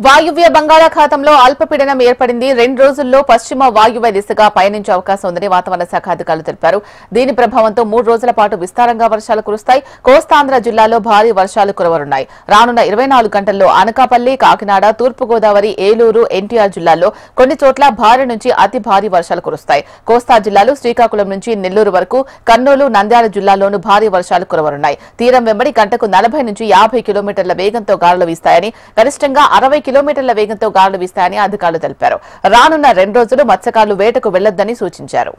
వాయువ్య బంగాళాఖాతంలో అల్పపీడనం ఏర్పడింది. 2 రోజుల్లో పశ్చిమ వాయువ్య దిశగా పయనించే అవకాశం ఉందని వాతావరణ శాఖ అధికారులు తెలిపారు. దీని ప్రభావంతో 3 రోజుల పాటు విస్తారంగా వర్షాలు కురుస్తాయి. కోస్తాంధ్ర జిల్లాలో భారీ వర్షాలు కురవనున్నాయి. రానున్న 24 గంటల్లో అనకాపల్లి, కాకినాడ, తూర్పుగోదావరి, ఏలూరు, ఎన్టీఆర్ జిల్లాల్లో కొన్ని చోట్ల భారీ నుంచి అతి భారీ వర్షాలు కురుస్తాయి. కోస్తా జిల్లాలు శ్రీకాకుళం నుంచి నెల్లూరు వరకు, కర్నూలు, నంద్యాల జిల్లాల్లోనూ భారీ వర్షాలు కురవనున్నాయి. తీరం వెంబడి గంటకు 40 నుంచి 50 కిలోమీటర్ల వేగంతో గాలులు వీస్తాయని, గరిష్టంగా 60 కిలోమీటర్ల వేగంతో గాలులు వీస్తాయని అధికారులు తెలిపారు. రానున్న 2 రోజులు మత్స్యకారులు వేటకు వెళ్లొద్దని సూచించారు.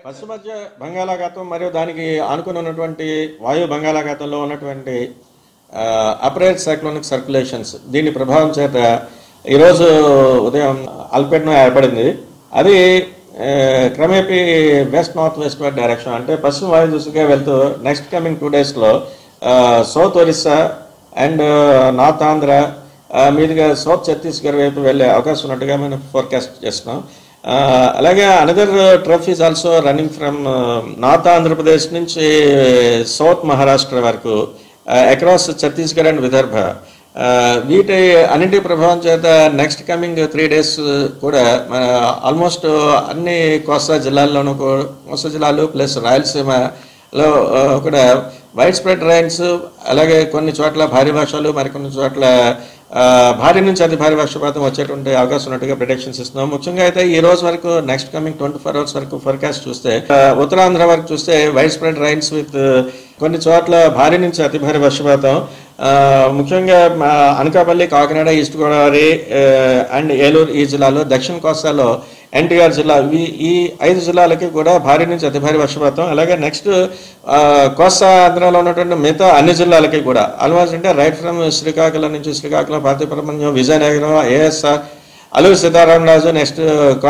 పశ్చిమ మధ్య బంగాళాఖాతం మరియు దానికి ఆనుకుని ఉన్నటువంటి వాయు బంగాళాఖాతంలో ఉన్నటువంటి అపరైట్ సైక్లోనిక్ సర్క్యులేషన్స్ దీని ప్రభావం చేత ఈరోజు ఉదయం అల్పపీడనం ఏర్పడింది. అది క్రమేపీ వెస్ట్ నార్త్ వెస్ట్ డైరెక్షన్ అంటే పశ్చిమ వాయు దిశగా వెళ్తూ నెక్స్ట్ కమింగ్ 2 డేస్లో south Orissa and north Andhra మీదుగా సౌత్ ఛత్తీస్గఢ్ వైపు వెళ్ళే అవకాశం ఉన్నట్టుగా మనం ఫోర్కాస్ట్ చేస్తున్నాం. అలాగే another trough is also running from north Andhra Pradesh నుంచి సౌత్ మహారాష్ట్ర వరకు అక్రాస్ ఛత్తీస్గఢ్ అండ్ విదర్భ. వీటి అన్నింటి ప్రభావం చేత నెక్స్ట్ కమింగ్ 3 డేస్ కూడా ఆల్మోస్ట్ అన్ని కోస్తా జిల్లాల్లోనూ కోస్తా జిల్లాలు ప్లస్ రాయలసీమలో కూడా వైడ్ స్ప్రెడ్ రైన్స్, అలాగే కొన్ని చోట్ల భారీ వర్షాలు, మరికొన్ని చోట్ల భారీ నుంచి అతి భారీ వర్షపాతం వచ్చేటువంటి అవకాశం ఉన్నట్టుగా ప్రిడిక్షన్స్ ఇస్తున్నాం. ముఖ్యంగా అయితే ఈ రోజు వరకు నెక్స్ట్ కమింగ్ 24 అవర్స్ వరకు ఫోర్కాస్ట్ చూస్తే ఉత్తరాంధ్ర వరకు చూస్తే వైడ్ స్ప్రెడ్ రైన్స్ విత్ కొన్ని చోట్ల భారీ నుంచి అతి భారీ వర్షపాతం. ముఖ్యంగా అనకాపల్లి, కాకినాడ, ఈస్ట్ గోదావరి అండ్ ఏలూరు ఈ జిల్లాలో, దక్షిణ కోస్తాలో ఎన్టీఆర్ జిల్లా, ఈ 5 జిల్లాలకి కూడా భారీ నుంచి అతి భారీ వర్షపాతం. అలాగే నెక్స్ట్ కోస్తా ఆంధ్రలో ఉన్నటువంటి మిగతా అన్ని జిల్లాలకి కూడా ఆల్మోస్ట్ అంటే రైట్ ఫ్రమ్ శ్రీకాకుళం నుంచి శ్రీకాకుళం, పార్తీపురం, విజయనగరం, ఏఎస్ఆర్, అల్లూరి సీతారామరాజు, నెక్స్ట్